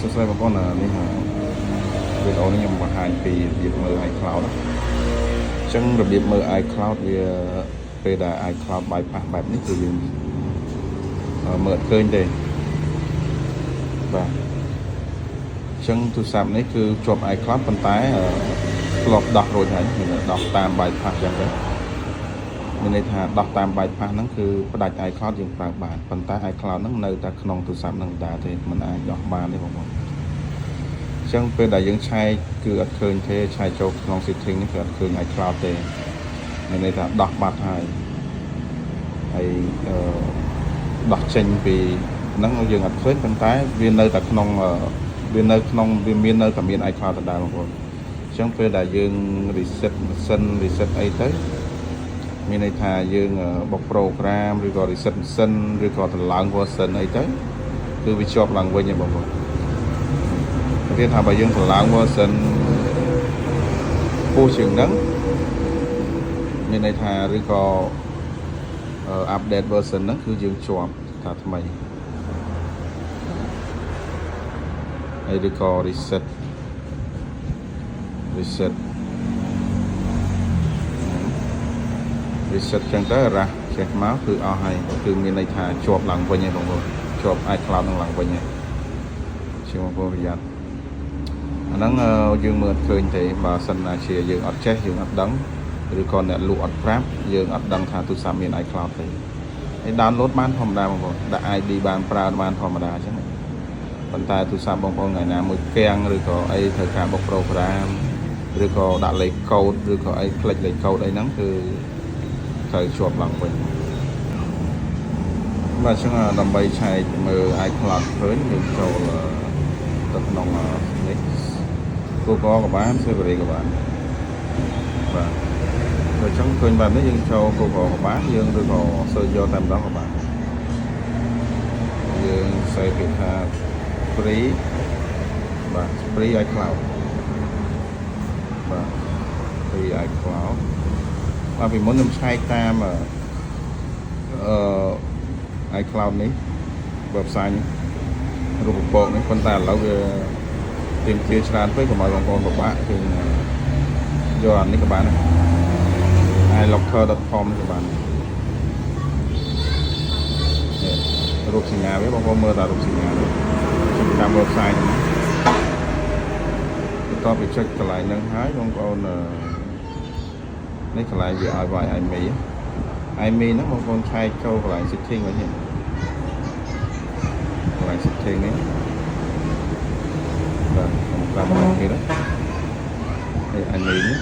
สุดท้ายบางคนนี่วิดีโอนี้ยังมาหายปีระเบียบมือ iCloud นะจังระเบียบมือ iCloud វាពេលដែល iCloud bypass បែបនេះគឺយើងមើលឃើញទេបាទចឹងទូរស័ព្ទនេះគឺជាប់ iCloud ប៉ុន្តែធ្លាប់ដោះរួចហើយដោះតាម bypass ចឹងទៅមានន័យថាដោះតាម bypass ហ្នឹងគឺផ្ដាច់ iCloud យើងប្រើបានប៉ុន្តែ iCloud ហ្នឹងនៅតែក្នុងទូរស័ព្ទហ្នឹងដែរទេមិនអាចដោះបានទេបងប្អូនចឹងពេលដែលយើងឆែកគឺអត់ឃើញទេឆែកចូលក្នុង setting នេះគឺអត់ឃើញ iCloud ទេមានន័យថាដោះបាត់ហើយដោះចេញពីហ្នឹងយើងអត់ឃើញប៉ុន្តែវានៅតែក្នុងវាមាននៅតែមាន iCloud ដដែលបងប្អូនអញ្ចឹងពេលដែលយើង reset ម៉ាស៊ីន reset អីទៅមានន័យថាយើងបុក program ឬក៏ reset ម៉ាស៊ីនឬក៏តម្លើង version អីទៅគឺវាជាប់ឡើងវិញឯងបងប្អូនគេថាបើយើងតម្លើង version ពោះជាងហ្នឹងមានន័យថាឬក៏ update version ហ្នឹងគឺយើងជាប់ថាថ្មីហើយឬក៏ reset ចឹងទៅរ៉ាស់ចេះមកគឺអស់ហើយគឺមានន័យថាជាប់ឡើងវិញហើយបងប្អូនជាប់ iCloud នឹងឡើងវិញហើយជាបងប្អូនប្រយ័ត្នអាហ្នឹងយើងមើលអត់ឃើញទេបើសិនណាជាយើងអត់ចេះយើងអត់ដឹងឬក៏អ្នកលក់អត់ប្រាប់យើងអត់ដឹងថាទូរស័ព្ទមាន iCloud ទេហើយ download បានធម្មតាបងប្អូនដាក់ ID បានប្រើបានធម្មតាអញ្ចឹងប៉ុន្តែទូរស័ព្ទបងប្អូនថ្ងៃណាមួយគាំងឬក៏អីត្រូវការបុក program ឬក៏ដាក់លេខកូដឬក៏អីផ្លេចលេខកូដអីហ្នឹងគឺត្រូវជាប់ឡើងវិញបាទអញ្ចឹងដើម្បីឆែកមើល iCloud ឃើញយើងចូលទៅក្នុងនេះ Google ក៏បាន Safari ក៏បានបាទអញ្ចឹងឃើញបែបនេះយើងចូល Google ក៏បានយើងឬក៏ search យកតែម្ដងក៏បានយើង search ពាក្យថា free បាទ free iCloud បាទ free iCloud បាទពីមុនខ្ញុំឆែកតាមiCloud នេះ website នេះរូបពកនេះប៉ុន្តែឥឡូវវាទៀមទាច្រើនពេកកុំឲ្យបងប្អូនពិបាកគឺយកអានេះក៏បានដែរ iLocker.com នេះក៏បានរូបសញ្ញាវាបងប្អូនមើលតែរូបសញ្ញានេះតាម website នេះបន្ទាប់ពីចុចកន្លែងហ្នឹងហើយបងប្អូននេះកន្លែងវាឲ្យវាយ iMe ហ្នឹងបងប្អូនឆែកចូលកន្លែង setting វិញនេះកន្លែង setting នេះបាទខ្ញុំប្រាប់មកគេដែរហើយ iMe នេះ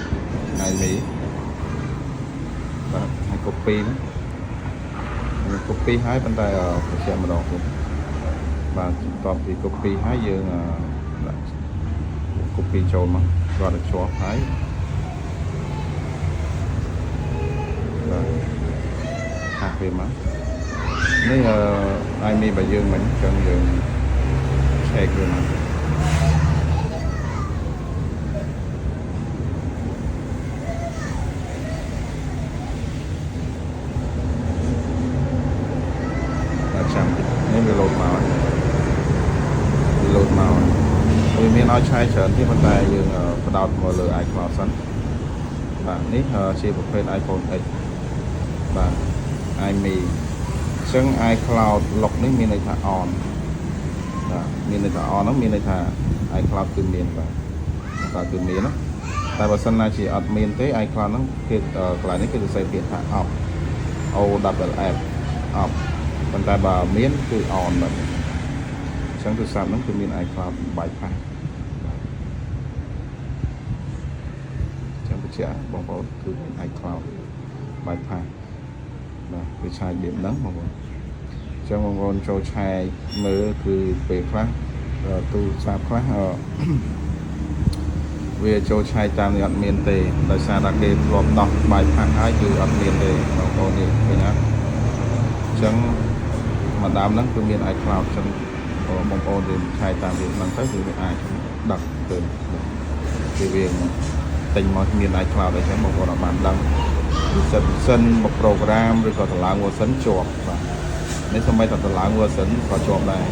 iMe បាទហើយ copy ហ្នឹងខ្ញុំ copy ហើយប៉ុន្តែបញ្ជាក់ម្ដងទៀតបាទបន្ទាប់ពី copy ហើយយើងដាក់ copy ចូលមកគាត់ឲ្យជាប់ហើយបាទហាក់វាមកនេះiMe របស់យើងមិនអញ្ចឹងយើង check វាមកចាំនេះវា load មកវាមានឲ្យឆែកច្រើនទៀតប៉ុន្តែយើងបដោតមកលើ iCloud សិនបាទនេះជាប្រភេទ iPhone X បាទ iMe អញ្ចឹង iCloud lock នេះមានន័យថា on បាទមានន័យថា on ហ្នឹងមានន័យថា iCloud គឺមានបាទ iCloud គឺមានណាតែបើសិនណាជាអត់មានទេ iCloud ហ្នឹងគេកន្លែងនេះគេសរសេរពាក្យថា off OFF off ប៉ុន្តែបើមានគឺ on បាទអញ្ចឹងទូរស័ព្ទហ្នឹងគឺមាន iCloud bypass ជាបងប្អូនគឺមាន iCloud bypass បាទវាឆែកđiểmហ្នឹងបងប្អូនអញ្ចឹងបងប្អូនចូលឆែកមើលគឺពេលខ្លះទូរស័ព្ទខ្លះវាចូលឆែកតាមនេះអត់មានទេដោយសារតែគេធ្លាប់ដោះ bypass ហើយគឺអត់មានទេបងប្អូននេះឃើញណាអញ្ចឹងម្ដងហ្នឹងគឺមាន iCloud អញ្ចឹងបងប្អូនរៀនឆែកតាមវាហ្នឹងទៅគឺវាអាចដឹកទៅគឺវាទិញមកមាន iCloud អីចឹងបងប្អូនអត់បានដឹង reset មក program ឬក៏តម្លើង version ជាប់បាទនេះសូម្បីតែតម្លើង version ក៏ជាប់ដែរ